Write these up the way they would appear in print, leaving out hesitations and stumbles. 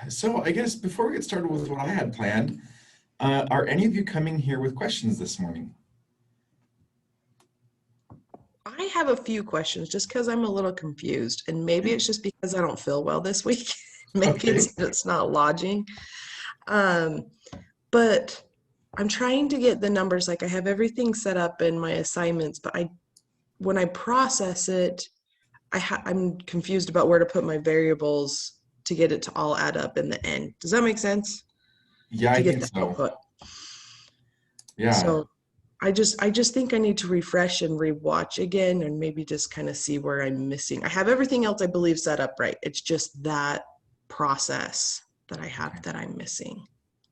So I guess before we get started with what I had planned, are any of you coming here with questions this morning? I have a few questions just because I'm a little confused, and maybe it's just because I don't feel well this week. Maybe Okay. it's not lodging. Um, but I'm trying to get the numbers. Like I have everything set up in my assignments, but when I process it, I'm confused about where to put my variables to get it to all add up in the end. Does that make sense? Yeah, To I get think the so. output. Yeah. So I just think I need to refresh and rewatch again and maybe just kind of see where I'm missing. I have everything else I believe set up right. It's just that process that I have that I'm missing. The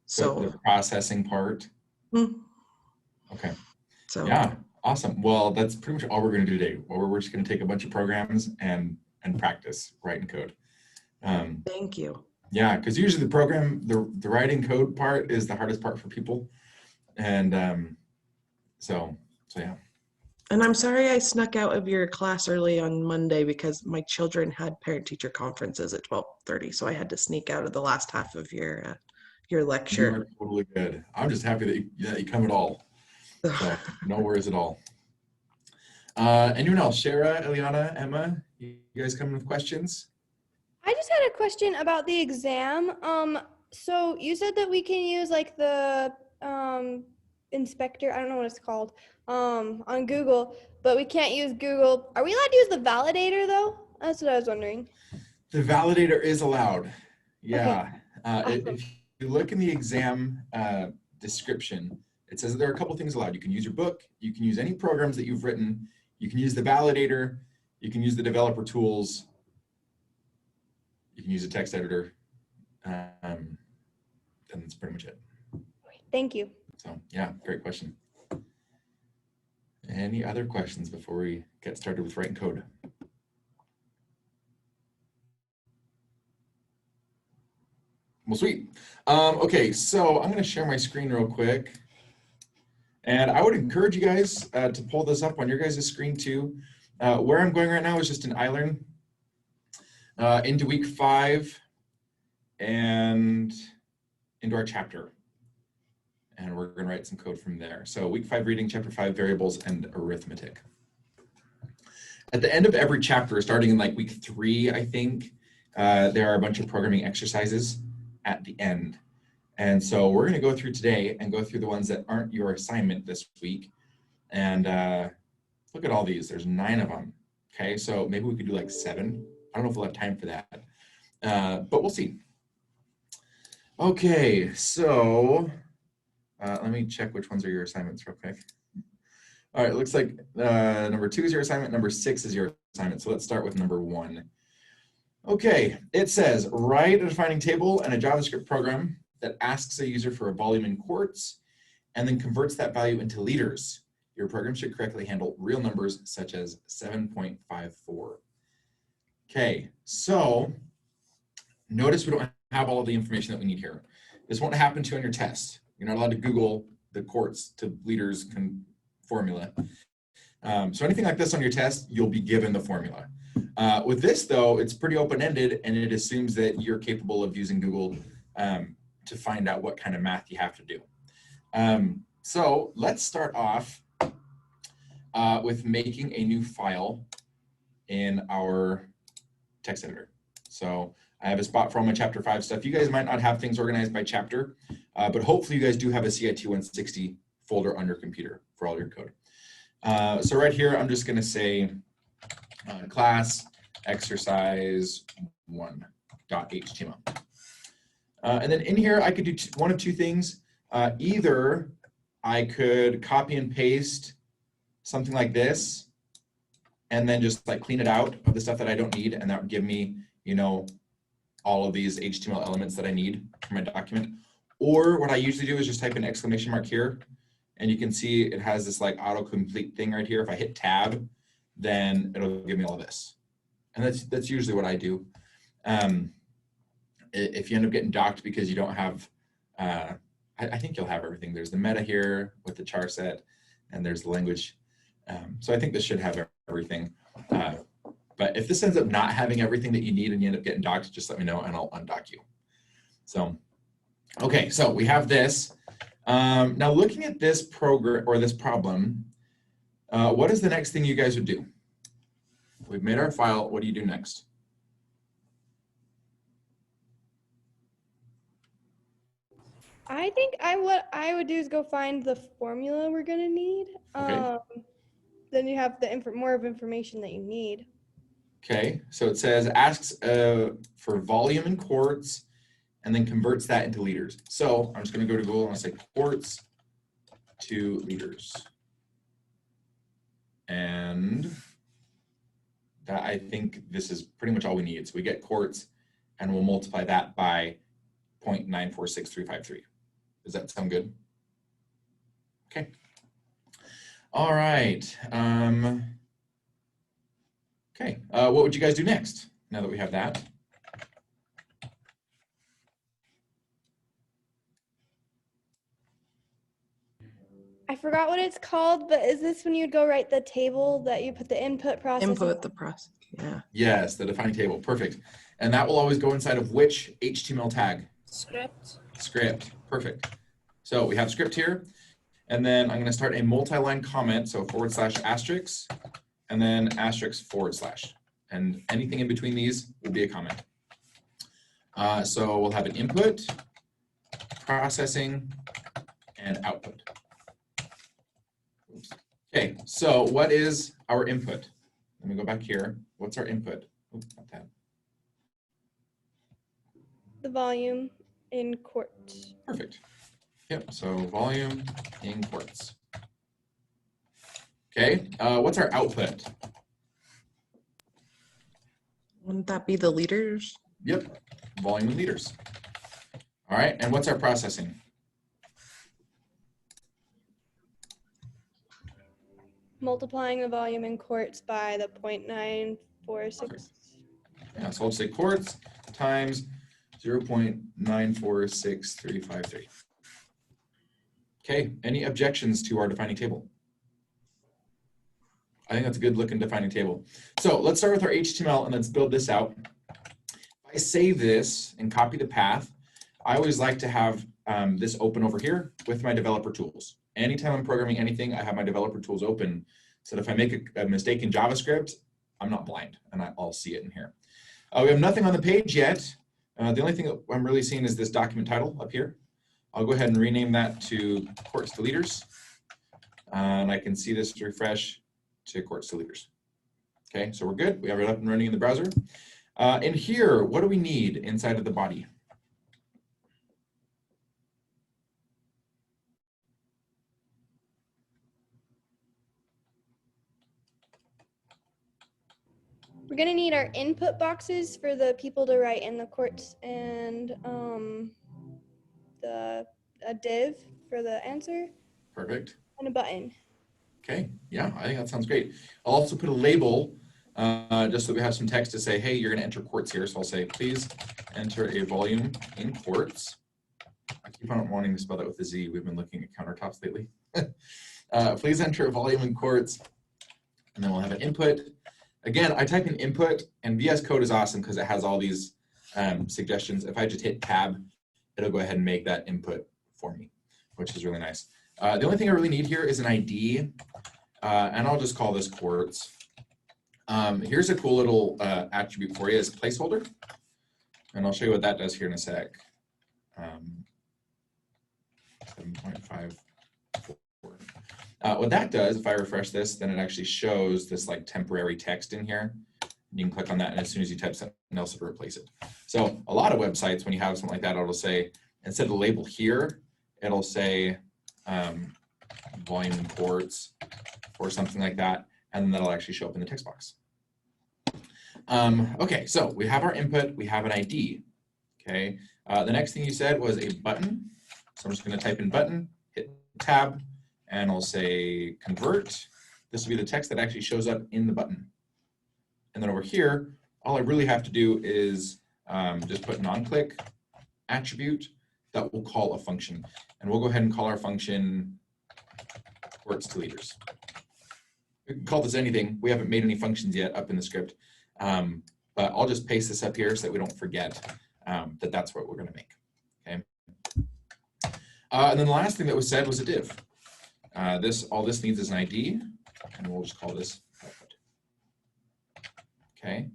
So, processing part. hmm, Okay. so Yeah. Awesome. Well, that's pretty much all we're going to do today. Well, we're just going to take a bunch of programs and practice writing code. thank you. Yeah, because usually the writing code part is the hardest part for people, and so yeah. And I'm sorry I snuck out of your class early on Monday because my children had parent-teacher conferences at 12:30, so I had to sneak out of the last half of your You lecture. are totally good. I'm just happy that you come at all. So no worries at all. Anyone else? Shara, Eliana, Emma, you guys coming with questions? I just had a question about the exam. So you said that we can use like the inspector, I don't know what it's called, on Google, but we can't use Google. Are we allowed to use the validator though? That's what I was wondering. The validator is allowed. Okay, Yeah. awesome. If you look in the exam description, it says that there are a couple things allowed. You can use your book, you can use any programs that you've written, you can use the validator, you can use the developer tools, you can use a text editor, and that's pretty much it. Thank you. So yeah, great question. Any other questions before we get started with writing code? Well, sweet. Okay, so I'm going to share my screen real quick. And I would encourage you guys to pull this up on your guys' screen too. Where I'm going right now is just in iLearn into week 5 and into our chapter. And we're going to write some code from there. So week 5 reading, chapter 5 variables and arithmetic. At the end of every chapter, starting in like week 3, I think, there are a bunch of programming exercises at the end. And so we're going to go through today and go through the ones that aren't your assignment this week. And look at all these. There's 9 of them. Okay, so maybe we could do like 7. I don't know if we'll have time for that, but we'll see. Okay, so let me check which ones are your assignments real quick. All right, it looks like number 2 is your assignment, number 6 is your assignment. So let's start with number 1. Okay, it says, write a defining table and a JavaScript program that asks a user for a volume in quarts and then converts that value into liters. Your program should correctly handle real numbers such as 7.54. Okay, so notice we don't have all of the information that we need here. This won't happen to you on your test. You're not allowed to Google the quarts to liters formula. So anything like this on your test, you'll be given the formula. With this though, it's pretty open-ended and it assumes that you're capable of using Google to find out what kind of math you have to do. So let's start off with making a new file in our text editor. So I have a spot for all my chapter 5 stuff. You guys might not have things organized by chapter, but hopefully you guys do have a CIT 160 folder on your computer for all your code. So right here, I'm just gonna say class exercise 1.html. And then in here, I could do one of 2 things. Either I could copy and paste something like this, and then just like clean it out of the stuff that I don't need, and that would give me, you know, all of these HTML elements that I need for my document. Or what I usually do is just type an exclamation mark here, and you can see it has this like autocomplete thing right here. If I hit tab, then it'll give me all this. And that's usually what I do. If you end up getting docked because you don't have, I think you'll have everything. There's the meta here with the char set, and there's the language. So I think this should have everything. But if this ends up not having everything that you need and you end up getting docked, just let me know and I'll undock you. So, okay, so we have this. Now looking at this program or this problem, what is the next thing you guys would do? We've made our file. What do you do next? I think what I would do is go find the formula we're gonna need. Okay. Then you have the more of information that you need. Okay, so it says asks for volume in quarts and then converts that into liters. So I'm just going to go to Google and I'll say quarts to liters. And that, I think this is pretty much all we need. So we get quarts and we'll multiply that by 0.946353. Does that sound good? Okay. All right. Okay, what would you guys do next now that we have that? I forgot what it's called, but is this when you'd go write the table that you put the input process? Input the process. Yeah. Yes, the defining table. Perfect. And that will always go inside of which HTML tag? Script. Script. Perfect. So we have script here. And then I'm going to start a multi-line comment. So /*, and then */. And anything in between these will be a comment. So we'll have an input, processing, and output. Okay, so what is our input? Let me go back here. What's our input? Oops, not that. The volume in quarts. Perfect. Yep, so volume in quarts. Okay, what's our output? Wouldn't that be the liters? Yep, volume in liters. All right, and what's our processing? Multiplying the volume in quarts by the 0.946. Perfect. Yeah, so I'll say quarts times 0.946353. Okay, any objections to our defining table? I think that's a good looking defining table. So let's start with our HTML and let's build this out. If I save this and copy the path, I always like to have this open over here with my developer tools. Anytime I'm programming anything, I have my developer tools open so that if I make a mistake in JavaScript, I'm not blind and I'll see it in here. We have nothing on the page yet. The only thing that I'm really seeing is this document title up here. I'll go ahead and rename that to quarts to liters. And I can see this refresh to quarts to liters. Okay, so we're good. We have it up and running in the browser. In here, what do we need inside of the body? We're gonna need our input boxes for the people to write in the quarts and a div for the answer. Perfect. And a button. Okay, yeah, I think that sounds great. I'll also put a label just so we have some text to say, hey, you're gonna enter quarts here. So I'll say, please enter a volume in quarts. I keep on wanting to spell that with a Z. We've been looking at countertops lately. Please enter a volume in quarts. And then we'll have an input. Again, I type in input and VS Code is awesome because it has all these suggestions. If I just hit tab, it'll go ahead and make that input for me, which is really nice. The only thing I really need here is an ID, and I'll just call this quarts. Here's a cool little attribute for you as placeholder, and I'll show you what that does here in a sec. 7.54. What that does, if I refresh this, then it actually shows this like temporary text in here. You can click on that, and as soon as you type something else, it'll replace it. So a lot of websites, when you have something like that, it'll say, instead of the label here, it'll say volume in quarts or something like that, and then that'll actually show up in the text box. Okay, so we have our input, we have an ID. Okay, the next thing you said was a button. So I'm just going to type in button, hit tab, and I'll say convert. This will be the text that actually shows up in the button. And then over here, all I really have to do is just put non-click attribute that will call a function. And we'll go ahead and call our function quarts to liters. We can call this anything. We haven't made any functions yet up in the script. But I'll just paste this up here so that we don't forget that that's what we're going to make. And then the last thing that was said was a div. All this needs is an ID, and we'll just call this output. Okay.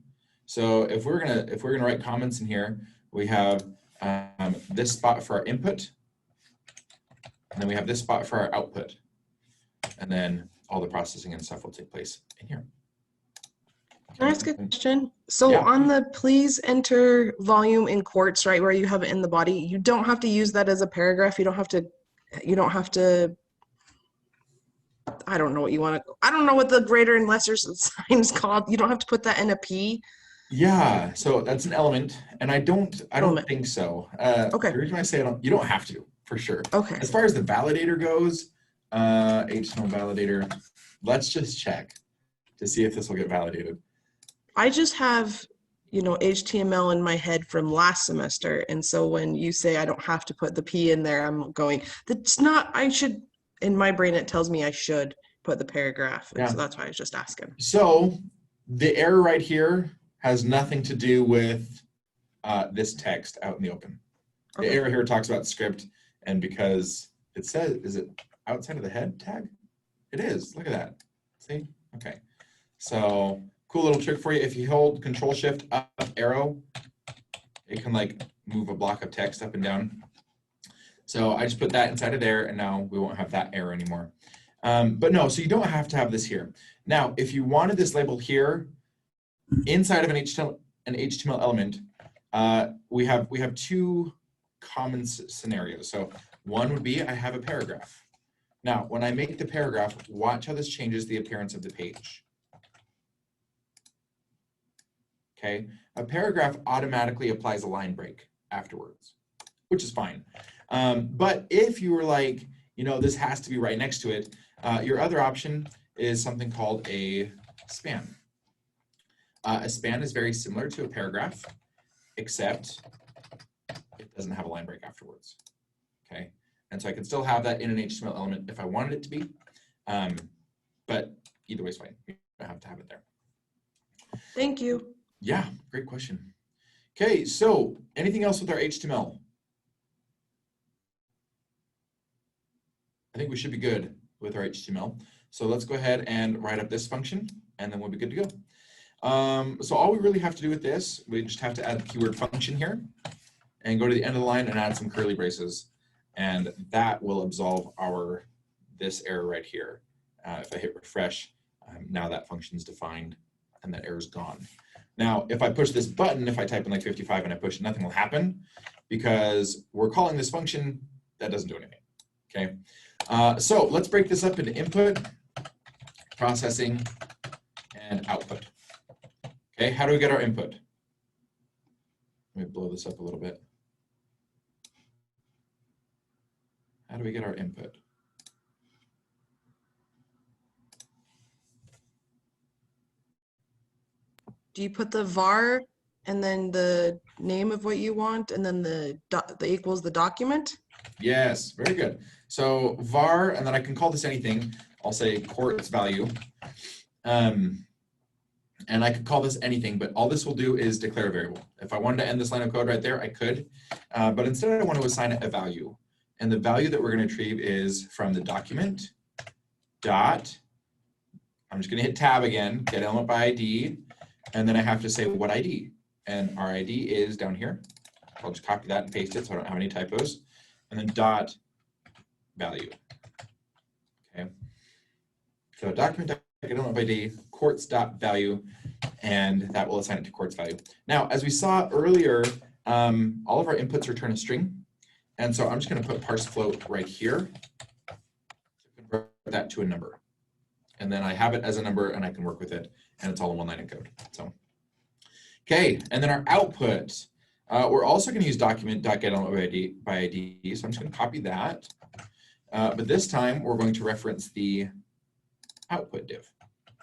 So if we're gonna write comments in here, we have this spot for our input, and then we have this spot for our output, and then all the processing and stuff will take place in here. Can I ask a question? So Yeah. on the please enter volume in quarts, right, where you have it in the body, you don't have to use that as a paragraph. You don't have to, I don't know what you want to, I don't know what the greater and lesser sign is called. You don't have to put that in a P. Yeah, so that's an element, and I don't Element. think so. Okay. The reason I say you don't have to, for sure. Okay. As far as the validator goes, HTML validator, let's just check to see if this will get validated. I just have, HTML in my head from last semester. And so when you say I don't have to put the P in there, I'm going, that's not, I should, in my brain, it tells me I should put the paragraph. And so that's why I was just asking. So the error right here has nothing to do with this text out in the open. The error here talks about script, and because it says, is it outside of the head tag? It is, look at that. See, okay. So cool little trick for you. If you hold Control-Shift up arrow, it can like move a block of text up and down. So I just put that inside of there, and now we won't have that error anymore. But no, so you don't have to have this here. Now, if you wanted this label here, inside of an HTML element, we have two common scenarios. So one would be I have a paragraph. Now, when I make the paragraph, watch how this changes the appearance of the page. Okay, a paragraph automatically applies a line break afterwards, which is fine. But if you were like, this has to be right next to it, your other option is something called a span. A span is very similar to a paragraph, except it doesn't have a line break afterwards. Okay, and so I can still have that in an HTML element if I wanted it to be, but either way is fine. You don't have to have it there. Thank you. Yeah, great question. Okay, so anything else with our HTML? I think we should be good with our HTML. So let's go ahead and write up this function, and then we'll be good to go. So all we really have to do with this, we just have to add the keyword function here, and go to the end of the line and add some curly braces, and that will absolve this error right here. If I hit refresh, now that function's defined, and that error's gone. Now, if I push this button, if I type in like 55 and I push, nothing will happen because we're calling this function that doesn't do anything, okay? So let's break this up into input, processing, and output. Okay, how do we get our input? Let me blow this up a little bit. How do we get our input? Do you put the var and then the name of what you want and then the equals the document? Yes, very good. So var, and then I can call this anything. I'll say quartz value. And I could call this anything, but all this will do is declare a variable. If I wanted to end this line of code right there, I could. But instead I want to assign it a value. And the value that we're going to retrieve is from the document dot, I'm just going to hit tab again, get element by ID, and then I have to say what ID. And our ID is down here. I'll just copy that and paste it so I don't have any typos. And then dot value. Okay. So document dot get element by ID, quartz dot value, and that will assign it to quartz value. Now, as we saw earlier, all of our inputs return a string. And so I'm just going to put parse float right here to convert that to a number. And then I have it as a number and I can work with it, and it's all in one line of code. So, okay, and then our output, we're also going to use document.getElementById by ID. So I'm just going to copy that. But this time we're going to reference the output div.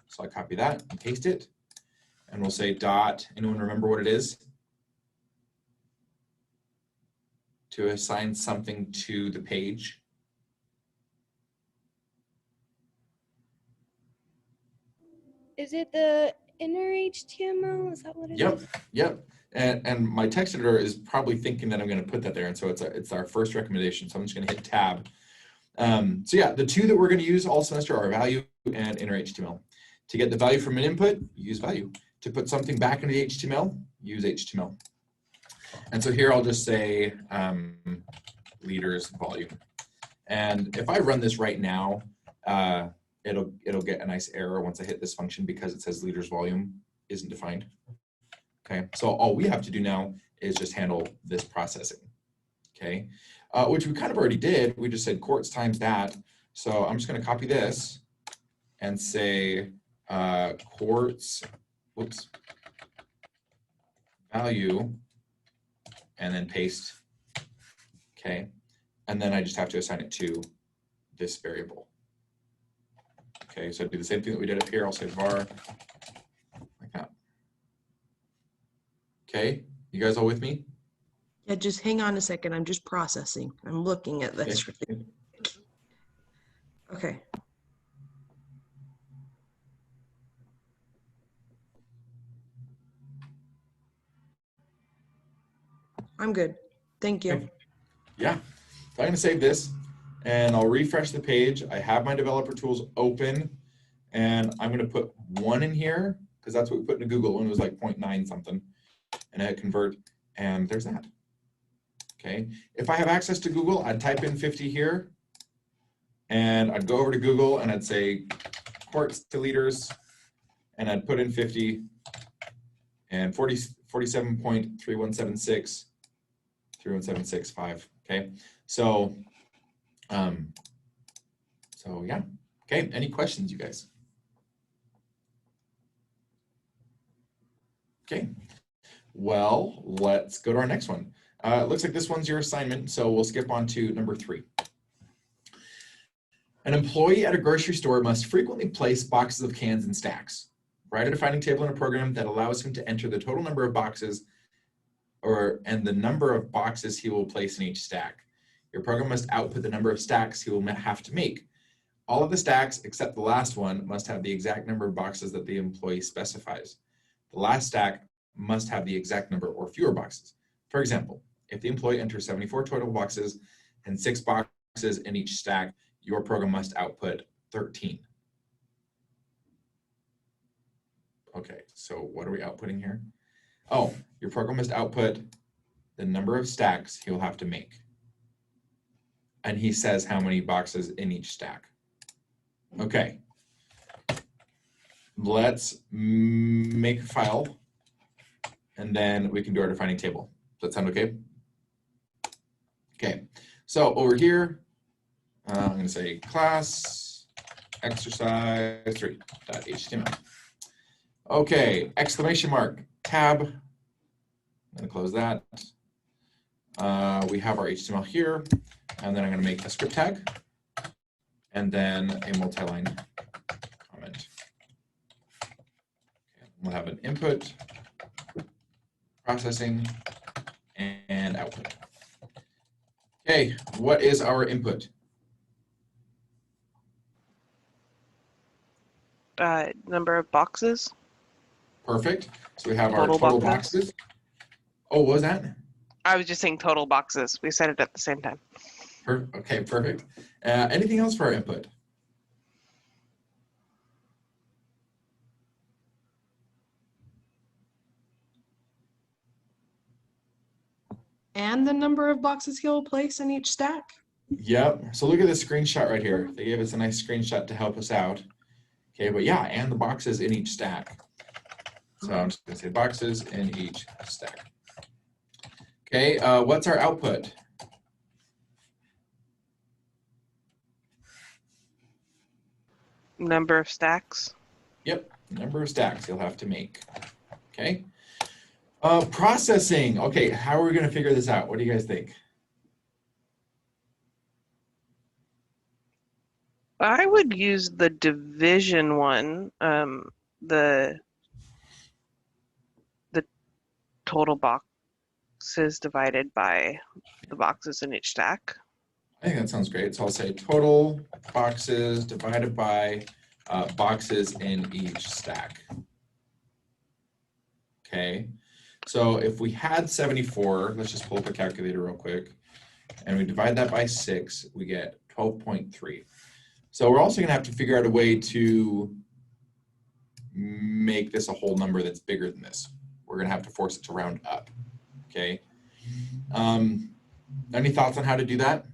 So I copy that and paste it, and we'll say dot, anyone remember what it is? To assign something to the page. Is it the inner HTML? Is that what it is? Yep. And my text editor is probably thinking that I'm going to put that there, and so it's our first recommendation. So I'm just going to hit tab. So yeah, the two that we're going to use all semester are value and inner HTML. To get the value from an input, use value. To put something back into the HTML, use HTML. And so here I'll just say liters volume. And if I run this right now, it'll get a nice error once I hit this function because it says liters volume isn't defined. Okay, so all we have to do now is just handle this processing. Okay, which we kind of already did. We just said quarts times that. So I'm just going to copy this and say quarts, whoops, value, and then paste. Okay, and then I just have to assign it to this variable. Okay, so I do the same thing that we did up here. I'll say var like that. Okay, you guys all with me? Yeah, just hang on a second. I'm just processing. I'm looking at this. Okay. Okay. I'm good. Thank you. Okay. Yeah, so I'm going to save this and I'll refresh the page. I have my developer tools open and I'm going to put 1 in here because that's what we put into Google when it was like 0.9 something, and I hit convert and there's that. Okay, if I have access to Google, I'd type in 50 here and I'd go over to Google and I'd say quarts to liters and I'd put in 50 and 47.3176 31765. Okay, so yeah. Okay, any questions, you guys? Okay, well, let's go to our next one. It looks like this one's your assignment, so we'll skip on to number 3. An employee at a grocery store must frequently place boxes of cans in stacks. Write a defining table in a program that allows him to enter the total number of boxes and the number of boxes he will place in each stack. Your program must output the number of stacks he will have to make. All of the stacks, except the last one, must have the exact number of boxes that the employee specifies. The last stack must have the exact number or fewer boxes. For example, if the employee enters 74 total boxes and 6 boxes in each stack, your program must output 13. Okay, so what are we outputting here? Oh, your program must output the number of stacks he'll have to make. And he says how many boxes in each stack. Okay. Let's make a file and then we can do our defining table. Does that sound okay? Okay, so over here, I'm going to say class exercise 3.html. Okay, exclamation mark, tab. I'm going to close that. We have our HTML here, and then I'm going to make a script tag, and then a multi-line comment. Okay, we'll have an input, processing, and output. Okay, what is our input? Number of boxes. Perfect. So we have Total our total boxes. boxes. Oh, what was that? I was just saying total boxes. We said it at the same time. Okay, perfect. Anything else for our input? And the number of boxes he'll place in each stack. Yep. So look at this screenshot right here. They gave us a nice screenshot to help us out. Okay, but yeah, and the boxes in each stack. So I'm just going to say boxes in each stack. Okay, what's our output? Number of stacks. Yep, number of stacks you'll have to make. Okay. Processing. Okay, how are we going to figure this out? What do you guys think? I would use the division one, the total boxes divided by the boxes in each stack. I think that sounds great. So I'll say total boxes divided by boxes in each stack. okay? So if we had 74, let's just pull up a calculator real quick, and we divide that by 6, we get 12.3. So we're also gonna have to figure out a way to make this a whole number that's bigger than this. We're gonna have to force it to round up, okay? Any thoughts on how to do that?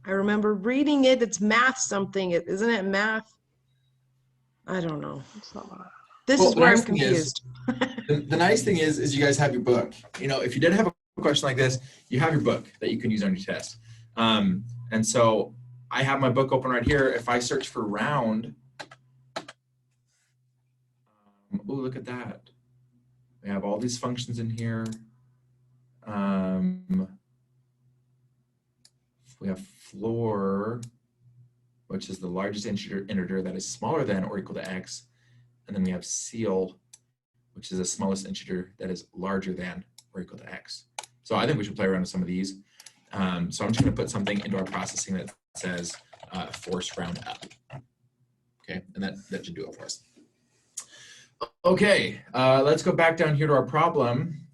I remember reading it. It's math something. Isn't it math? I don't know. This Well, is the where nice I'm thing is- confused. The nice thing is you guys have your book. You know, if you did have a question like this, you have your book that you can use on your test. And so I have my book open right here. If I search for round, oh, look at that. We have all these functions in here. We have floor, which is the largest integer that is smaller than or equal to x. And then we have ceil, which is the smallest integer that is larger than or equal to x. So I think we should play around with some of these. So I'm just going to put something into our processing that says force round up. Okay, and that should do it for us. Okay, let's go back down here to our problem,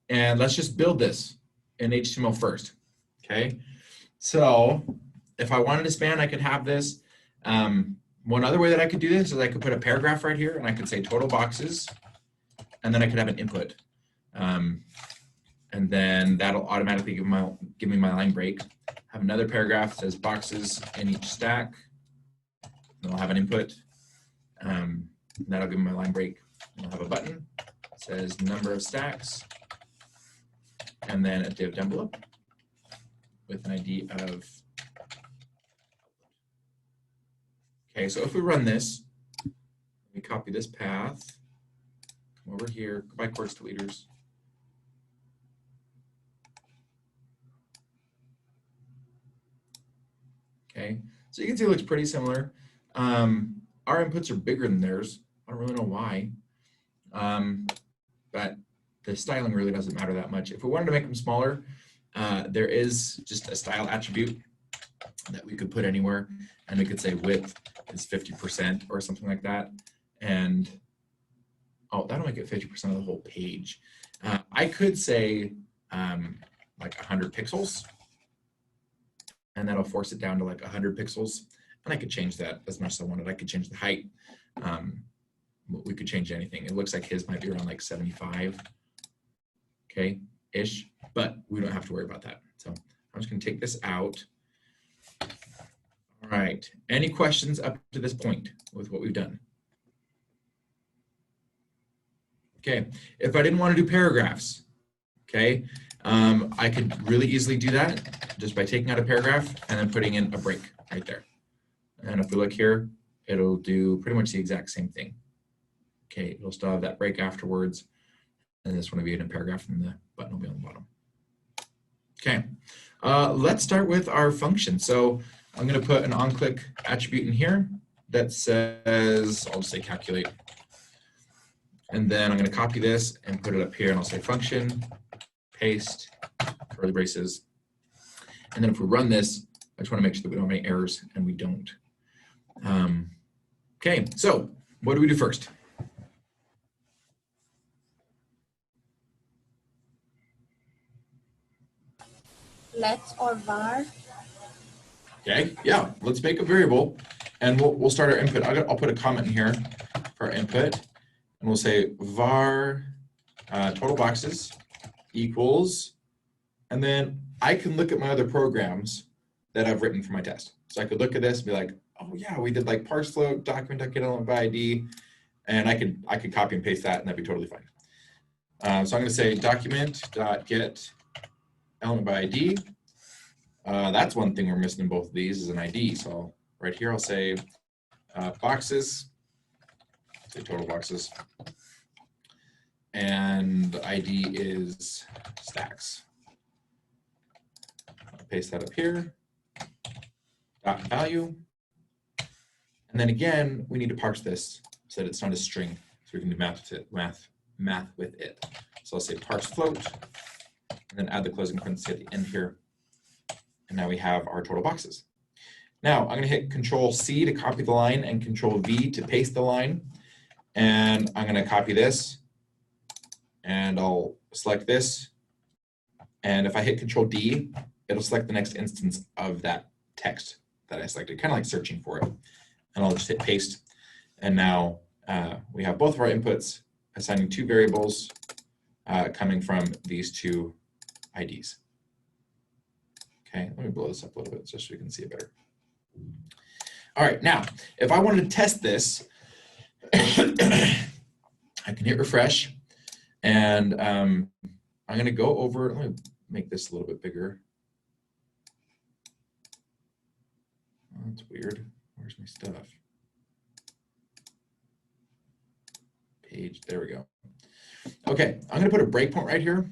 and let's just build this in HTML first. Okay, so if I wanted to span, I could have this. One other way that I could do this is I could put a paragraph right here, and I could say total boxes, and then I could have an input. And then that'll automatically give me my line break. Have another paragraph that says boxes in each stack. And I'll have an input. And that'll give me my line break. And I'll have a button that says number of stacks. And then a div down below with an ID of. Okay, so if we run this, we copy this path, come over here, go by course deleters. Okay, so you can see it looks pretty similar. Our inputs are bigger than theirs. I don't really know why, but the styling really doesn't matter that much. If we wanted to make them smaller, there is just a style attribute that we could put anywhere, and we could say width is 50% or something like that. And oh, that'll make it 50% of the whole page. I could say like 100 pixels. And that'll force it down to like 100 pixels. And I could change that as much as I wanted. I could change the height. We could change anything. It looks like his might be around like 75, okay, ish, but we don't have to worry about that. So I'm just gonna take this out. All right, any questions up to this point with what we've done? Okay, if I didn't want to do paragraphs, okay, I could really easily do that just by taking out a paragraph and then putting in a break right there. And if we look here, it'll do pretty much the exact same thing. Okay, it'll still have that break afterwards. And this one will be in a paragraph and the button will be on the bottom. Okay, let's start with our function. So I'm going to put an onClick attribute in here that says, I'll just say calculate. And then I'm going to copy this and put it up here and I'll say function, paste, curly braces. And then if we run this, I just want to make sure that we don't have any errors, and we don't. Okay, so what do we do first? Let's or var. Okay, yeah, let's make a variable, and we'll start our input. I'll put a comment in here for our input, and we'll say var total boxes equals, and then I can look at my other programs that I've written for my test. So I could look at this and be like, oh yeah, we did like parse float, document.getElementById, and I could copy and paste that, and that'd be totally fine. So I'm going to say document.getElementById. That's one thing we're missing in both of these is an ID. So right here I'll say boxes, say total boxes, and the ID is stacks. I'll paste that up here. Dot value, and then again we need to parse this so that it's not a string, so we can do math with it. So I'll say parse float, and then add the closing parenthesis at the end here, and now we have our total boxes. Now I'm going to hit Control C to copy the line and Control V to paste the line. And I'm going to copy this and I'll select this. And if I hit Control D, it'll select the next instance of that text that I selected, kind of like searching for it. And I'll just hit paste. And now we have both of our inputs assigning two variables coming from these two IDs. Okay, let me blow this up a little bit just so you can see it better. All right, now, if I wanted to test this, I can hit refresh, and I'm going to go over, let me make this a little bit bigger. Oh, that's weird. Where's my stuff? Page, there we go. Okay, I'm going to put a breakpoint right here.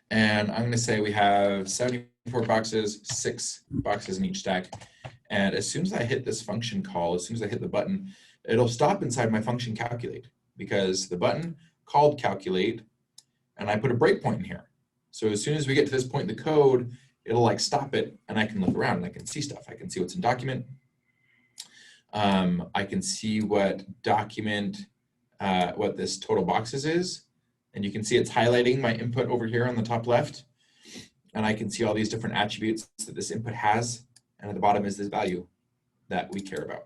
And I'm going to say we have 74 boxes, 6 boxes in each stack. And as soon as I hit this function call, as soon as I hit the button, it'll stop inside my function calculate, because the button called calculate and I put a breakpoint in here. So as soon as we get to this point in the code, it'll like stop it and I can look around and I can see stuff. I can see what's in document. I can see what document, what this total boxes is. And you can see it's highlighting my input over here on the top left. And I can see all these different attributes that this input has. And at the bottom is this value that we care about.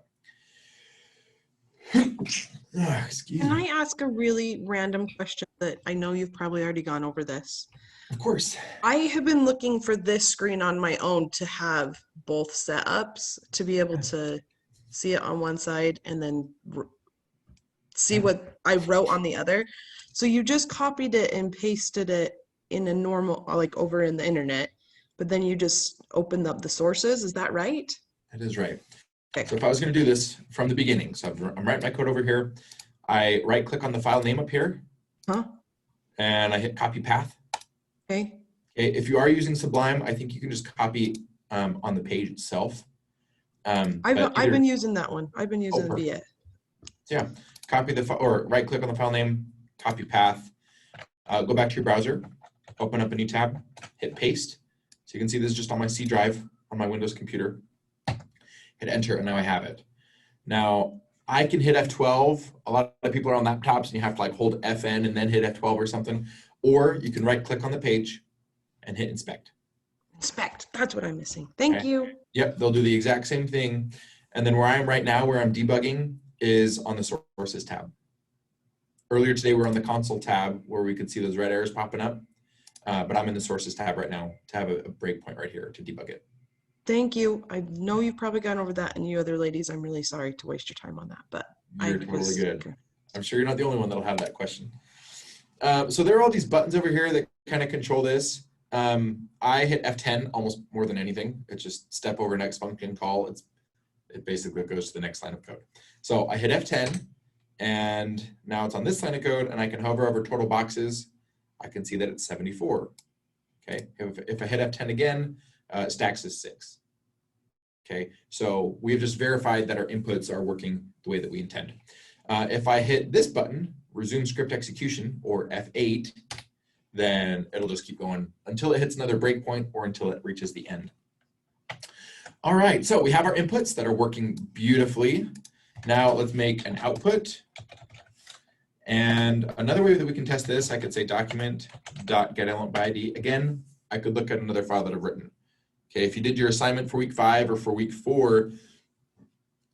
Excuse Can me. I ask a really random question that I know you've probably already gone over this? Of course. I have been looking for this screen on my own to have both setups, to be able to see it on one side and then see what I wrote on the other. So you just copied it and pasted it in a normal, like over in the internet, but then you just opened up the sources. Is that right? That is right. Okay. So if I was going to do this from the beginning, so I'm writing my code over here. I right click on the file name up here. Huh? And I hit copy path. Okay. Okay. If you are using Sublime, I think you can just copy on the page itself. I've been using that one. I've been using perfect. VIA. Yeah, copy the file, or right click on the file name, copy path, go back to your browser, open up a new tab, hit paste. So you can see this is just on my C drive on my Windows computer. Hit enter, and now I have it. Now I can hit F12. A lot of people are on laptops and you have to like hold FN and then hit F12 or something. Or you can right click on the page and hit inspect. Inspect, that's what I'm missing. Thank Okay. you. Yep, they'll do the exact same thing. And then where I am right now, where I'm debugging, is on the sources tab. Earlier today, we were on the console tab where we could see those red arrows popping up. But I'm in the sources tab right now to have a breakpoint right here to debug it. Thank you. I know you've probably gone over that, and you other ladies, I'm really sorry to waste your time on that, but You're totally good. I'm sure you're not the only one that'll have that question. So there are all these buttons over here that kind of control this. I hit F10 almost more than anything. It's just step over next function call. It basically goes to the next line of code. So I hit F10, and now it's on this line of code, and I can hover over total boxes. I can see that it's 74. Okay, if I hit F10 again, stacks is 6. Okay, so we've just verified that our inputs are working the way that we intend. If I hit this button, resume script execution, or F8, then it'll just keep going until it hits another breakpoint or until it reaches the end. All right, so we have our inputs that are working beautifully. Now let's make an output. And another way that we can test this, I could say document.getElementById. Again, I could look at another file that I've written. Okay, if you did your assignment for week 5 or for week 4,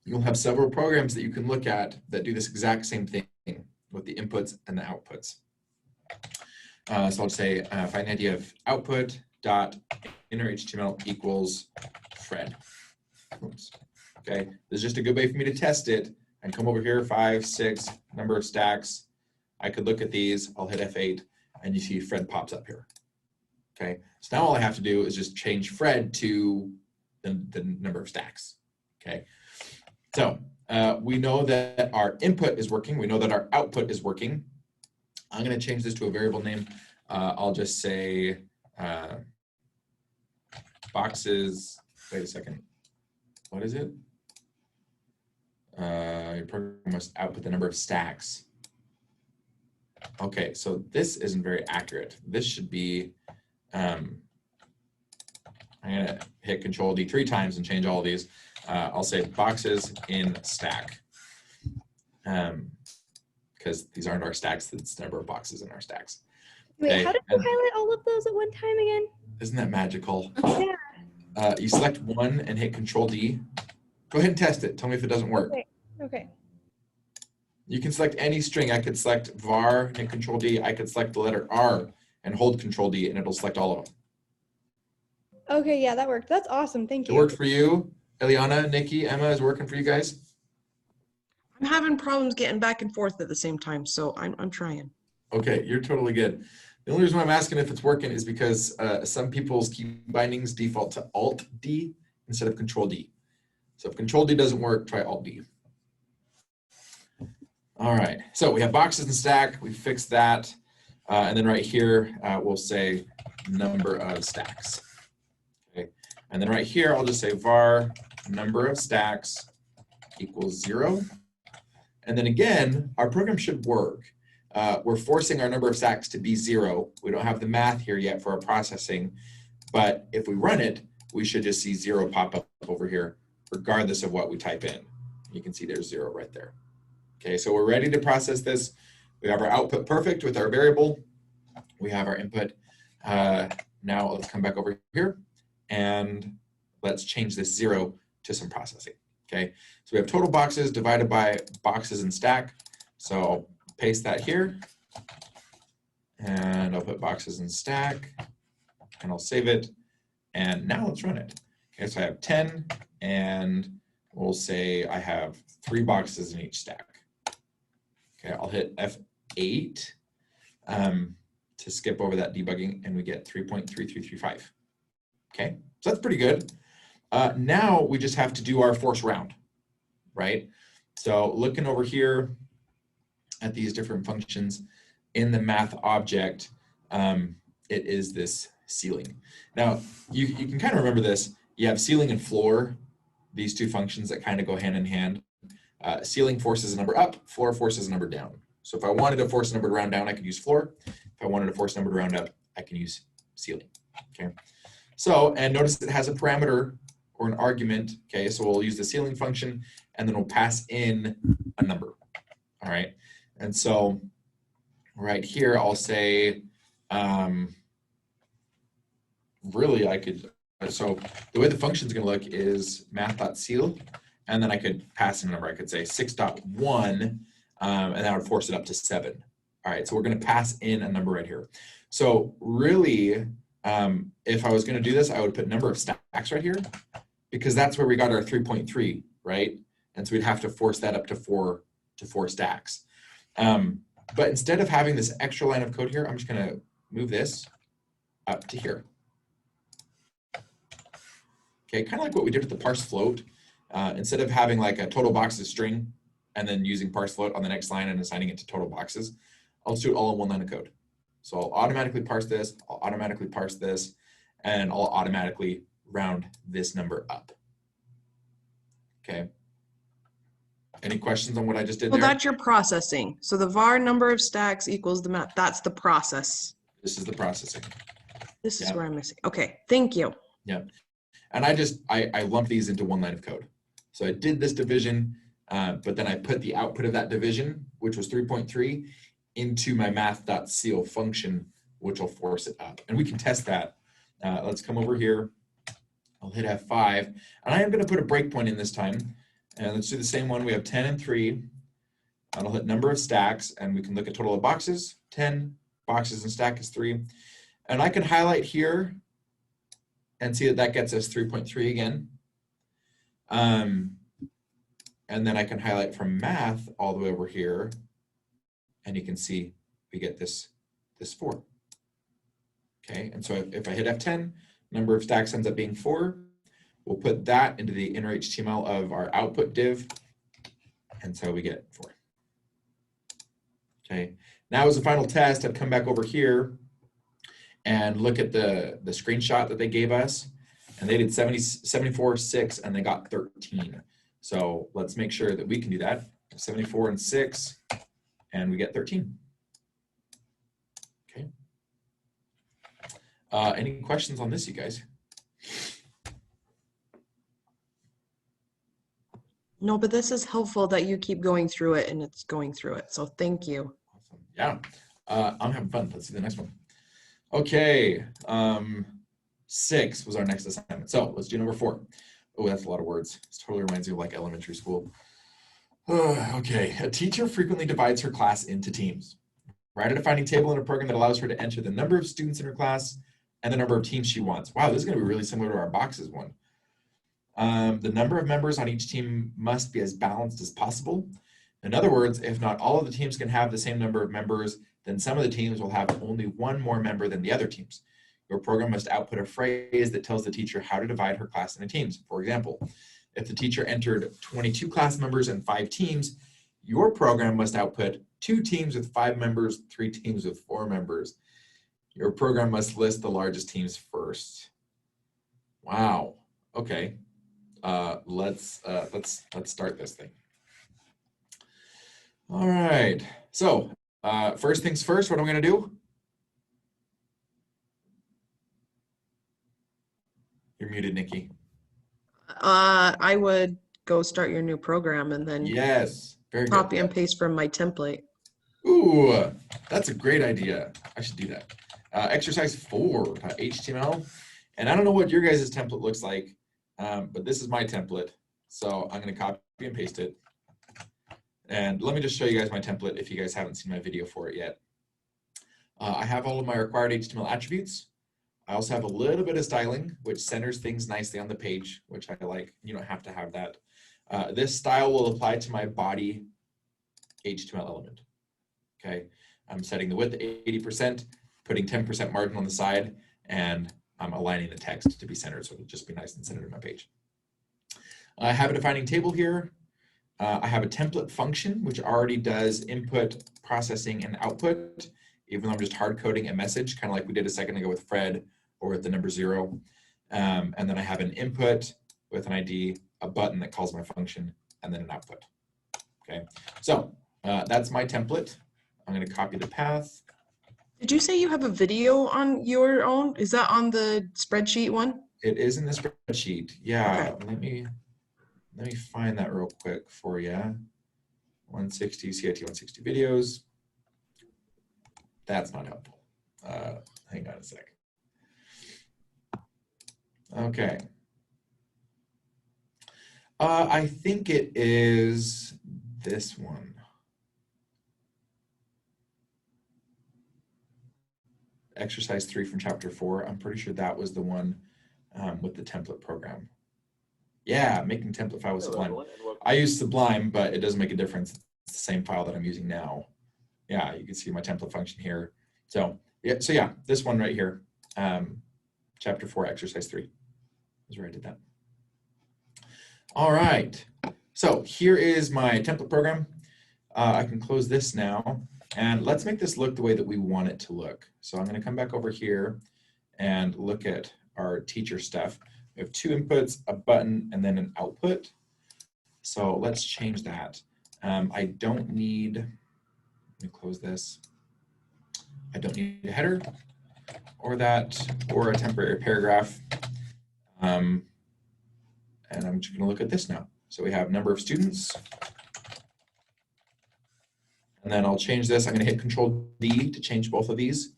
you'll have several programs that you can look at that do this exact same thing with the inputs and the outputs. So I'll say find the idea of output dot inner HTML equals Fred. Oops. Okay, this is just a good way for me to test it and come over here, 5, 6, number of stacks. I could look at these, I'll hit F8, and you see Fred pops up here. Okay, so now all I have to do is just change Fred to the number of stacks. Okay, so we know that our input is working. We know that our output is working. I'm going to change this to a variable name. I'll just say boxes. Wait a second. What is it? Your program must output the number of stacks. Okay, so this isn't very accurate. This should be, I I'm gonna hit Control D 3 times and change all of these. I'll say boxes in stack. Because these aren't our stacks, it's the number of boxes in our stacks. Wait, Okay, how did you highlight all of those at one time again? isn't that magical? Yeah. You select one and hit Control D. Go ahead and test it. Tell me if it doesn't work. Okay. You can select any string. I could select var and hit Control D. I could select the letter R and hold Control D, and it'll select all of them. Okay, yeah, that worked. That's awesome. Thank It you. worked for you, Eliana, Nikki, Emma. Is it working for you guys? I'm having problems getting back and forth at the same time, so I'm trying. Okay, you're totally good. The only reason why I'm asking if it's working is because some people's key bindings default to Alt D instead of Control D. So if Control D doesn't work, try Alt D. All right, so we have boxes and stack. We fixed that. And then right here, we'll say number of stacks. Okay, and then right here, I'll just say var number of stacks equals 0. And then again, our program should work. We're forcing our number of stacks to be 0. We don't have the math here yet for our processing, but if we run it, we should just see 0 pop up over here, regardless of what we type in. You can see there's 0 right there. Okay, so we're ready to process this. We have our output perfect with our variable. We have our input. Now let's come back over here and let's change this 0 to some processing. Okay, so we have total boxes divided by boxes in stack. So I'll paste that here and I'll put boxes in stack and I'll save it. And now let's run it. Okay, so I have 10 and we'll say I have 3 boxes in each stack. Okay, I'll hit F8 to skip over that debugging and we get 3.3335. Okay, so that's pretty good. Now we just have to do our force round, right? So looking over here at these different functions in the math object, it is this ceiling. Now you can kind of remember this. You have ceiling and floor, these two functions that kind of go hand in hand. Ceiling forces a number up, floor forces a number down. So if I wanted to force a number to round down, I could use floor. If I wanted to force a number to round up, I can use ceiling. Okay. So, and notice it has a parameter or an argument. Okay, so we'll use the ceiling function and then we'll pass in a number. All right. And so right here, I'll say, really I could, so the way the function is going to look is math.ceil, and then I could pass in a number. I could say 6.1, and that would force it up to 7. All right, so we're going to pass in a number right here. So really, if I was going to do this, I would put number of stacks right here, because that's where we got our 3.3, right? And so we'd have to force that up to 4 stacks. But instead of having this extra line of code here, I'm just going to move this up to here. Okay, kind of like what we did with the parse float. Instead of having like a total boxes string and then using parse float on the next line and assigning it to total boxes, I'll just do it all in one line of code. So I'll automatically parse this, I'll automatically parse this, and I'll automatically round this number up. Okay. Any questions on what I just did Well, there? that's your processing. So the var number of stacks equals the math. That's the process. This is the processing. This is Yeah. where I'm missing. Okay, thank you. Yeah. And I lumped these into one line of code. So I did this division, but then I put the output of that division, which was 3.3, into my math.ceil function, which will force it up. And we can test that. Let's come over here. I'll hit F5. And I am going to put a breakpoint in this time. And let's do the same one. We have 10 and 3. And I'll hit number of stacks, and we can look at total of boxes. 10 boxes in stack is 3. And I can highlight here and see that that gets us 3.3 again. And then I can highlight from math all the way over here, and you can see we get this 4. Okay, and so if I hit F10, number of stacks ends up being 4. We'll put that into the inner HTML of our output div, and so we get 4. Okay, now as a final test, I'd come back over here and look at the screenshot that they gave us, and they did 74, 6, and they got 13. So let's make sure that we can do that. 74 and 6, and we get 13. Okay. Any questions on this, you guys? No, but this is helpful that you keep going through it and it's going through it. So thank you. Awesome. Yeah, I'm having fun. Let's see the next one. Okay, 6 was our next assignment. So let's do number 4. Oh, that's a lot of words. This totally reminds me of like elementary school. Okay, a teacher frequently divides her class into teams. Write a defining table in a program that allows her to enter the number of students in her class and the number of teams she wants. Wow, this is going to be really similar to our boxes one. The number of members on each team must be as balanced as possible. In other words, if not all of the teams can have the same number of members, then some of the teams will have only one more member than the other teams. Your program must output a phrase that tells the teacher how to divide her class into teams. For example, if the teacher entered 22 class members and 5 teams, your program must output 2 teams with 5 members, 3 teams with 4 members. Your program must list the largest teams first. Wow. Okay. Let's start this thing. All right. So first things first, what am I going to do? You're muted, Nikki. I would go start your new program and then Yes. Very good. copy and paste from my template. Ooh, that's a great idea. I should do that. Exercise 4, HTML. And I don't know what your guys' template looks like, but this is my template. So I'm going to copy and paste it. And let me just show you guys my template if you guys haven't seen my video for it yet. I have all of my required HTML attributes. I also have a little bit of styling, which centers things nicely on the page, which I like. You don't have to have that. This style will apply to my body HTML element. Okay, I'm setting the width to 80%, putting 10% margin on the side, and I'm aligning the text to be centered so it'll just be nice and centered on my page. I have a defining table here. I have a template function, which already does input, processing, and output, even though I'm just hard coding a message, kind of like we did a second ago with Fred or with the number 0. And then I have an input with an ID, a button that calls my function, and then an output. Okay, so that's my template. I'm going to copy the path. Did you say you have a video on your own? Is that on the spreadsheet one? It is in the spreadsheet. Yeah, Okay. let me find that real quick for you. 160 CIT 160 videos. That's not helpful. Hang on a sec. Okay. I think it is this one. Exercise 3 from chapter 4. I'm pretty sure that was the one with the template program. Yeah, making template file with Sublime. I use Sublime, but it doesn't make a difference. It's the same file that I'm using now. Yeah, you can see my template function here. So yeah, this one right here, chapter 4, exercise 3 is where I did that. All right, so here is my template program. I can close this now, and let's make this look the way that we want it to look. So I'm going to come back over here and look at our teacher stuff. We have 2 inputs, a button, and then an output. So let's change that. I don't need, let me close this. I don't need a header or that or a temporary paragraph. And I'm just going to look at this now. So we have number of students. And then I'll change this. I'm going to hit Control D to change both of these.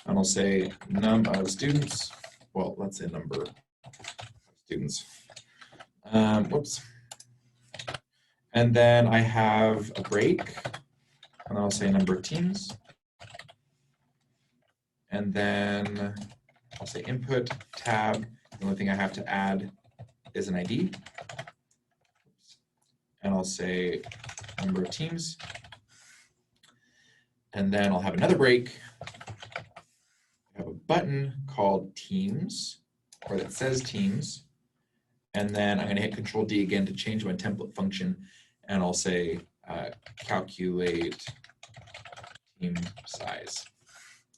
And I'll say num of students. Well, let's say number of students. Whoops. And then I have a break. And I'll say number of teams. And then I'll say input tab. The only thing I have to add is an ID. And I'll say number of teams. And then I'll have another break. I have a button called Teams, or that says Teams. And then I'm going to hit Control D again to change my template function. And I'll say calculate team size,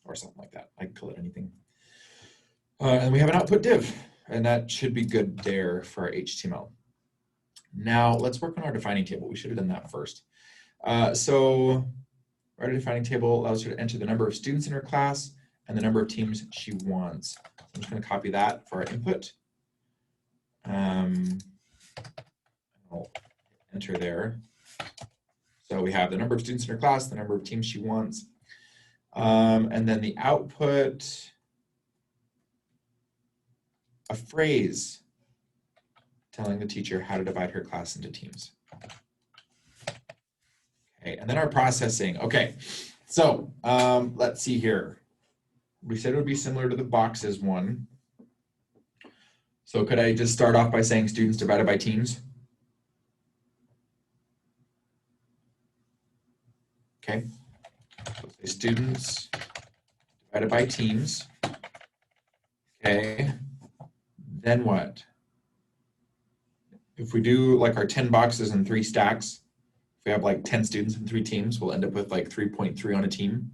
or something like that. I can call it anything. And we have an output div, and that should be good there for our HTML. Now let's work on our defining table. We should have done that first. So our defining table allows her to enter the number of students in her class and the number of teams she wants. I'm just going to copy that for our input. I'll hit enter there. So we have the number of students in her class, the number of teams she wants, and then the output, a phrase telling the teacher how to divide her class into teams. Okay, and then our processing. Okay, so let's see here. We said it would be similar to the boxes one. So could I just start off by saying students divided by teams? Okay, so say students divided by teams. Okay, then what? If we do like our 10 boxes and 3 stacks, if we have like 10 students and 3 teams, we'll end up with like 3.3 on a team.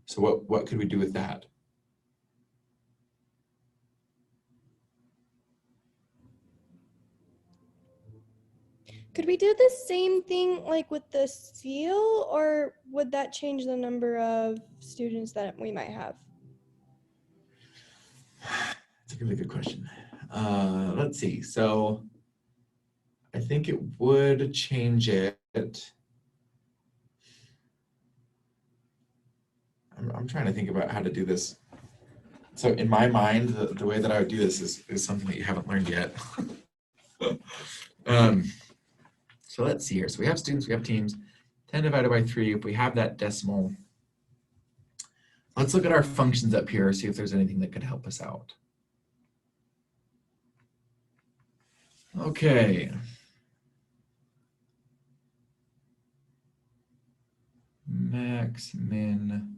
So what could we do with that? Could we do the same thing like with the seal, or would that change the number of students that we might have? That's a really good question. Let's see. So I think it would change it. I'm trying to think about how to do this. So in my mind, the way that I would do this is something that you haven't learned yet. So let's see here. So we have students, we have teams, 10 divided by 3. If we have that decimal, let's look at our functions up here, see if there's anything that could help us out. Okay. Max, min.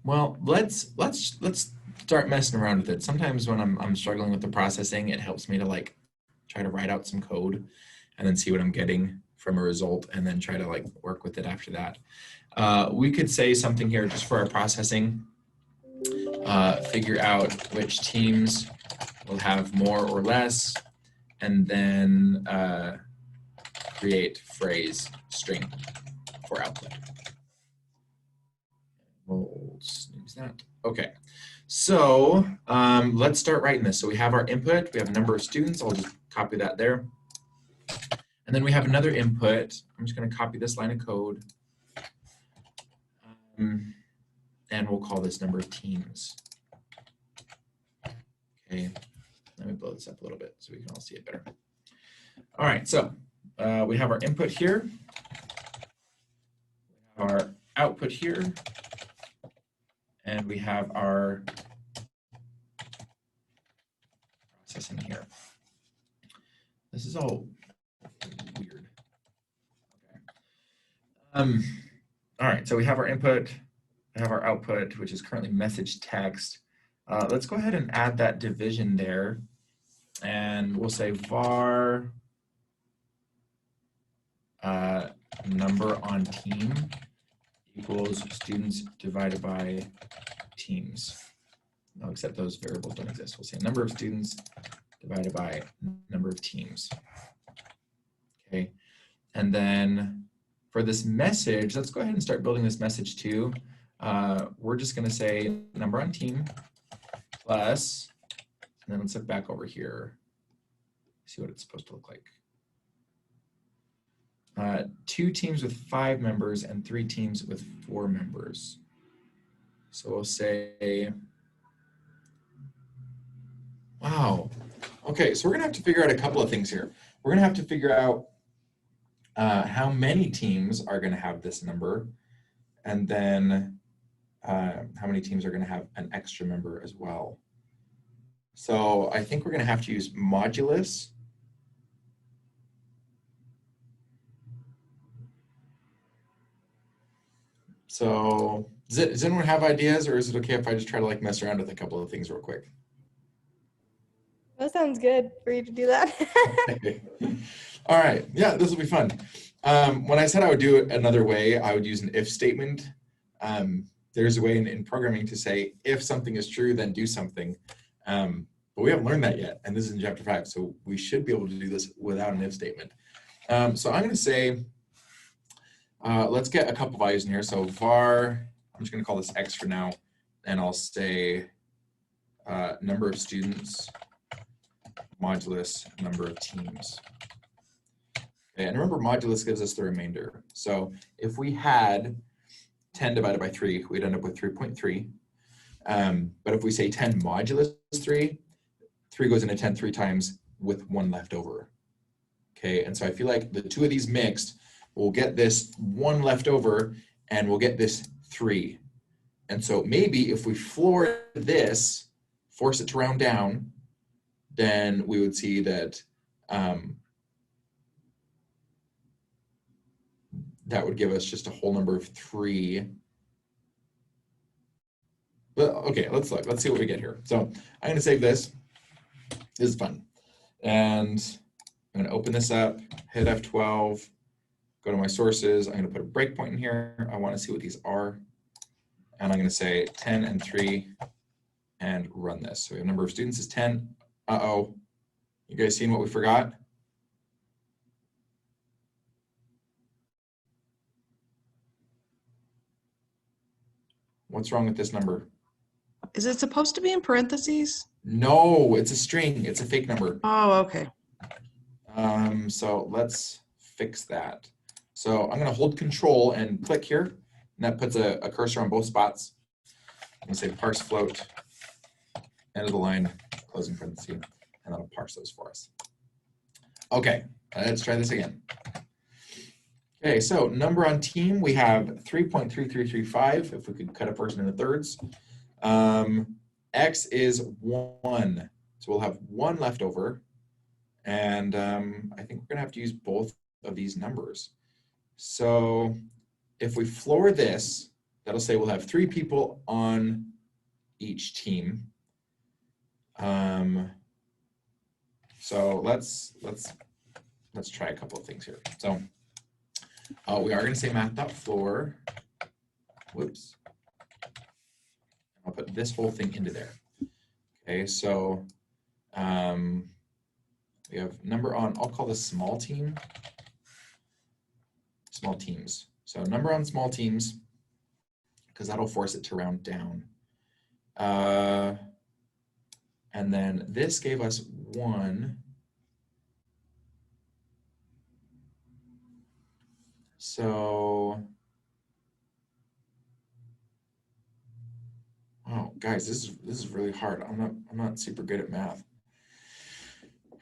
Well, let's start messing around with it. Sometimes when I'm struggling with the processing, it helps me to like try to write out some code and then see what I'm getting from a result and then try to like work with it after that. We could say something here just for our processing. Figure out which teams will have more or less, and then create phrase string for output. We'll snooze that. Okay, so let's start writing this. So we have our input, we have a number of students. I'll just copy that there. And then we have another input. I'm just going to copy this line of code. And we'll call this number of teams. Okay, let me blow this up a little bit so we can all see it better. All right, so we have our input here, our output here, and we have our processing here. This is all weird. Okay. All right, so we have our input, we have our output, which is currently message text. Let's go ahead and add that division there, and we'll say var number on team equals students divided by teams. No, except those variables don't exist. We'll say number of students divided by number of teams. Okay, and then for this message, let's go ahead and start building this message too. We're just going to say number on team plus, and then let's look back over here, see what it's supposed to look like. 2 teams with 5 members and 3 teams with 4 members. So we'll say, wow. Okay, so we're gonna have to figure out a couple of things here. We're gonna have to figure out how many teams are gonna have this number, and then how many teams are gonna have an extra member as well. So I think we're gonna have to use modulus. So does anyone have ideas, or is it okay if I just try to like mess around with a couple of things real quick? That sounds good for you to do that. Okay. All right, yeah, this will be fun. When I said I would do it another way, I would use an if statement. There's a way in programming to say if something is true, then do something. But we haven't learned that yet, and this is in chapter 5, so we should be able to do this without an if statement. So I'm going to say Let's get a couple values in here. So var, I'm just going to call this x for now, and I'll say number of students modulus number of teams. Okay, and remember modulus gives us the remainder. So if we had 10 divided by 3, we'd end up with 3.3. But if we say 10 modulus 3, 3 goes into 10 3 times with 1 left over. Okay, and so I feel like the two of these mixed, we'll get this 1 left over, and we'll get this 3. And so maybe if we floor this, force it to round down, then we would see that that would give us just a whole number of 3. But okay, let's look. Let's see what we get here. So I'm going to save this. This is fun. And I'm going to open this up, hit F12, go to my sources. I'm going to put a breakpoint in here. I want to see what these are. And I'm going to say 10 and 3 and run this. So we have number of students is 10. Uh-oh. You guys seen what we forgot? What's wrong with this number? Is it supposed to be in parentheses? No, it's a string. It's a fake number. Oh, okay. So let's fix that. So I'm going to hold control and click here. And that puts a cursor on both spots. I'm going to say parse float, end of the line, closing parenthesis, and that'll parse those for us. Okay, let's try this again. Okay, so number on team, we have 3.3335, if we could cut a person into thirds. X is 1, so we'll have 1 left over. And I think we're going to have to use both of these numbers. So if we floor this, that'll say we'll have 3 people on each team. So let's try a couple of things here. So we are going to say math.floor. Whoops. I'll put this whole thing into there. Okay, so we have number on, I'll call this small team. Small teams. So number on small teams, because that'll force it to round down. And then this gave us 1. So, wow, guys, this is really hard. I'm not super good at math.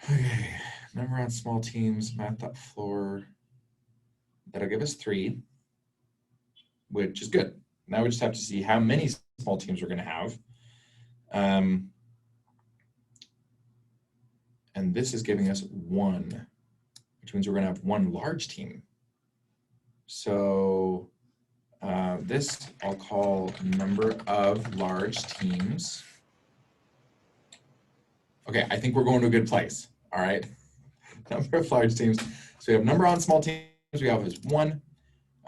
Okay, number on small teams, math.floor. That'll give us 3, which is good. Now we just have to see how many small teams we're going to have. And this is giving us 1, which means we're going to have 1 large team. So this I'll call number of large teams. Okay, I think we're going to a good place. All right, number of large teams. So we have number on small teams we have is 1.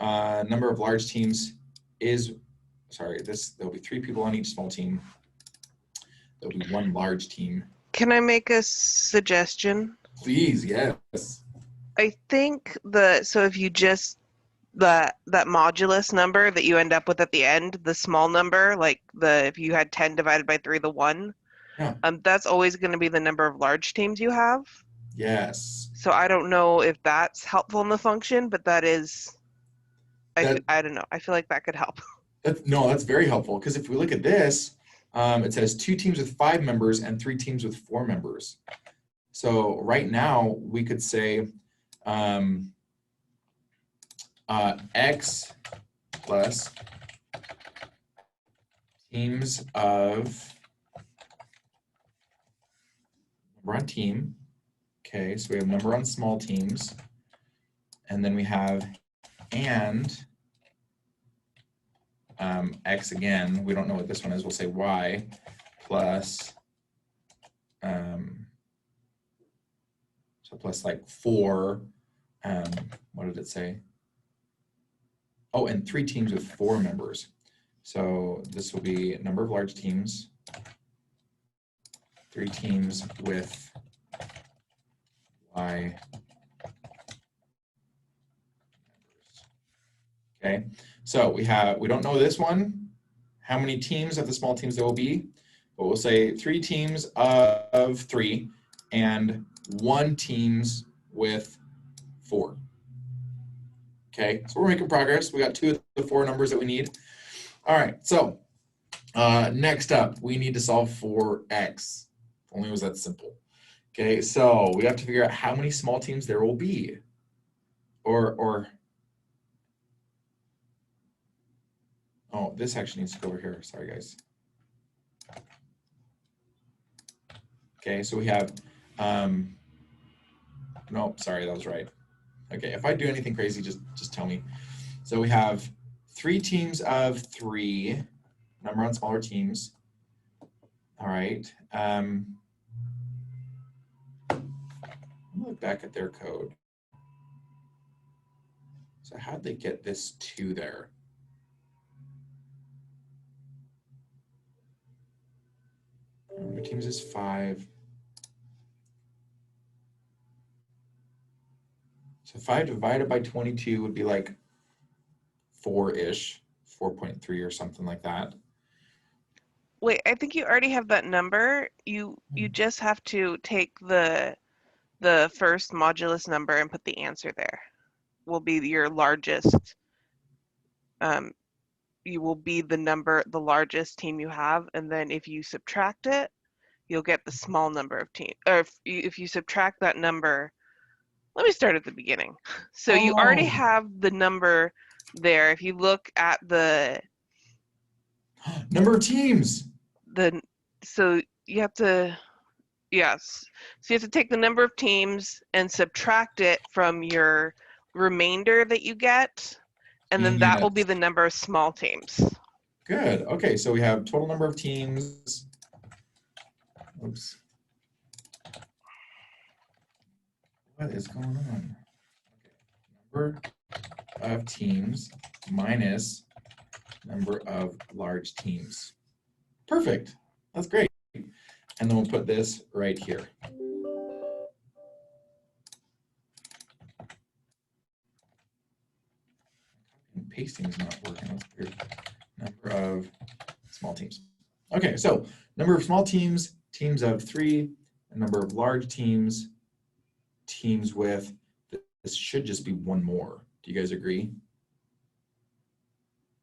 Number of large teams is, sorry, there'll be 3 people on each small team. There'll be 1 large team. Can I make a suggestion? Please, yes. I think so if you just that modulus number that you end up with at the end, the small number, like if you had 10 divided by 3, the 1, Yeah. That's always going to be the number of large teams you have. Yes. So I don't know if that's helpful in the function, but that is, I don't know. I feel like that could help. That's very helpful, because if we look at this, it says 2 teams with 5 members and 3 teams with 4 members. So right now we could say X plus teams of, number on team. Okay, so we have number on small teams. And then we have and X again, we don't know what this one is, we'll say Y plus, so plus like 4, what did it say? Oh, and 3 teams with 4 members. So this will be number of large teams, 3 teams with Y members. Okay, so we don't know this one, how many teams of the small teams there will be, but we'll say 3 teams of 3 and 1 teams with 4. Okay, so we're making progress. We got 2 of the 4 numbers that we need. All right, so next up, we need to solve for x. If only it was that simple. Okay, so we have to figure out how many small teams there will be. Or oh, this actually needs to go over here. Sorry, guys. Okay, so we have, nope, sorry, that was right. Okay, if I do anything crazy, just tell me. So we have 3 teams of 3, number on smaller teams. All right. Look back at their code. So how'd they get this 2 there? Number of teams is 5. So 5 divided by 22 would be like 4-ish, 4.3 or something like that. Wait, I think you already have that number. You just have to take the first modulus number and put the answer there. Will be your largest. You will be the largest team you have, and then if you subtract it, you'll get the small number of teams. Or if you subtract that number, let me start at the beginning. So you already have the number there. If you look at the number of teams. So you have to, yes. So you have to take the number of teams and subtract it from your remainder that you get, and then that will be the number of small teams. Good. Okay, so we have total number of teams. Oops. What is going on? Okay. Number of teams minus number of large teams. Perfect. That's great. And then we'll put this right here. And pasting is not working. That's weird. Number of small teams. Okay, so number of small teams, teams of 3, a number of large teams, teams with, this should just be 1 more. Do you guys agree?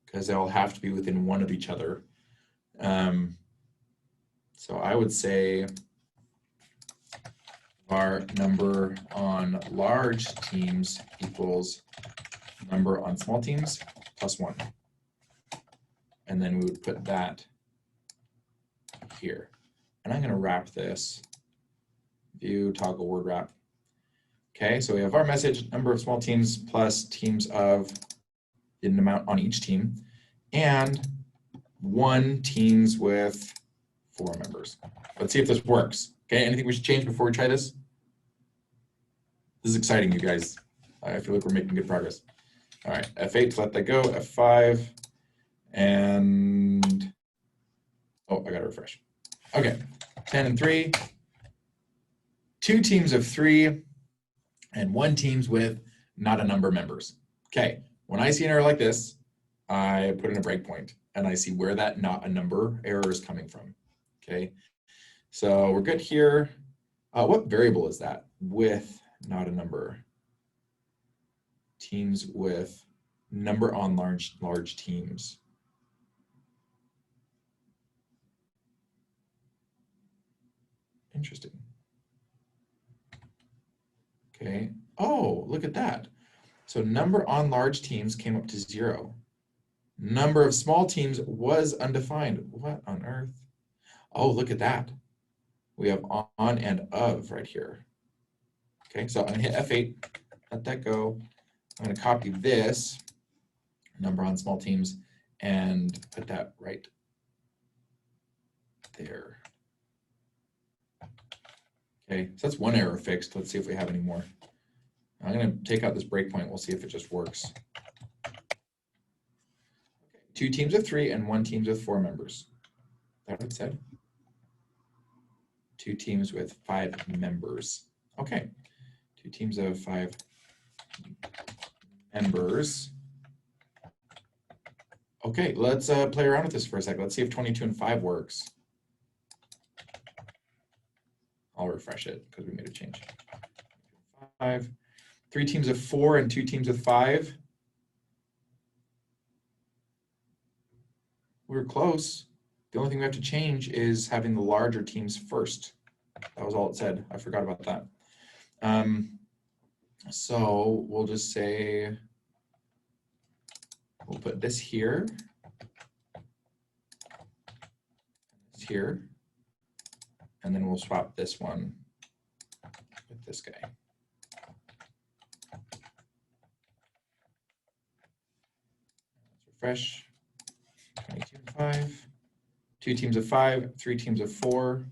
Because they all have to be within 1 of each other. So I would say our number on large teams equals number on small teams plus 1. And then we would put that here. And I'm going to wrap this. View, toggle, word wrap. Okay, so we have our message, number of small teams plus teams of an amount on each team, and 1 teams with 4 members. Let's see if this works. Okay, anything we should change before we try this? This is exciting, you guys. I feel like we're making good progress. All right, F8 to let that go, F5, and, oh, I gotta refresh. Okay, 10 and 3, 2 teams of 3, and 1 teams with not a number of members. Okay, when I see an error like this, I put in a breakpoint, and I see where that not a number error is coming from. Okay, so we're good here. What variable is that? With not a number. Teams with number on large teams. Interesting. Okay. Oh, look at that. So number on large teams came up to 0. Number of small teams was undefined. What on earth? Oh, look at that. We have on and of right here. Okay, so I'm gonna hit F8, let that go. I'm gonna copy this, number on small teams, and put that right there. Okay, so that's 1 error fixed. Let's see if we have any more. I'm gonna take out this breakpoint. We'll see if it just works. Okay. 2 teams of 3 and 1 teams with 4 members. Is that what it said? 2 teams with 5 members. Okay, 2 teams of 5 members. Okay, let's play around with this for a second. Let's see if 22 and 5 works. I'll refresh it because we made a change. 5. 3 teams of 4 and 2 teams of 5. We're close. The only thing we have to change is having the larger teams first. That was all it said. I forgot about that. So we'll just say, we'll put this here, this here, and then we'll swap this one with this guy. Let's refresh. 22 and 5. 2 teams of 5, 3 teams of 4,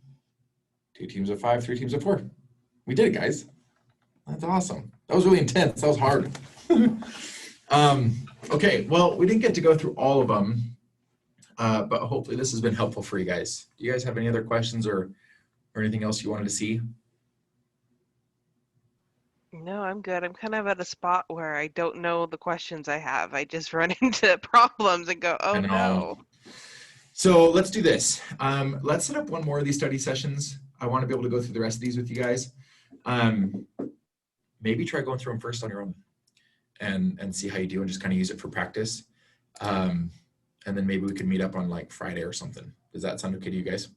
2 teams of 5, 3 teams of 4. We did it, guys. That's awesome. That was really intense. That was hard. Okay, well, we didn't get to go through all of them, but hopefully this has been helpful for you guys. Do you guys have any other questions or anything else you wanted to see? No, I'm good. I'm kind of at a spot where I don't know the questions I have. I just run into problems and go, oh no. So let's do this. Let's set up one more of these study sessions. I want to be able to go through the rest of these with you guys. Maybe try going through them first on your own and see how you do and just kind of use it for practice. And then maybe we could meet up on like Friday or something. Does that sound okay to you guys?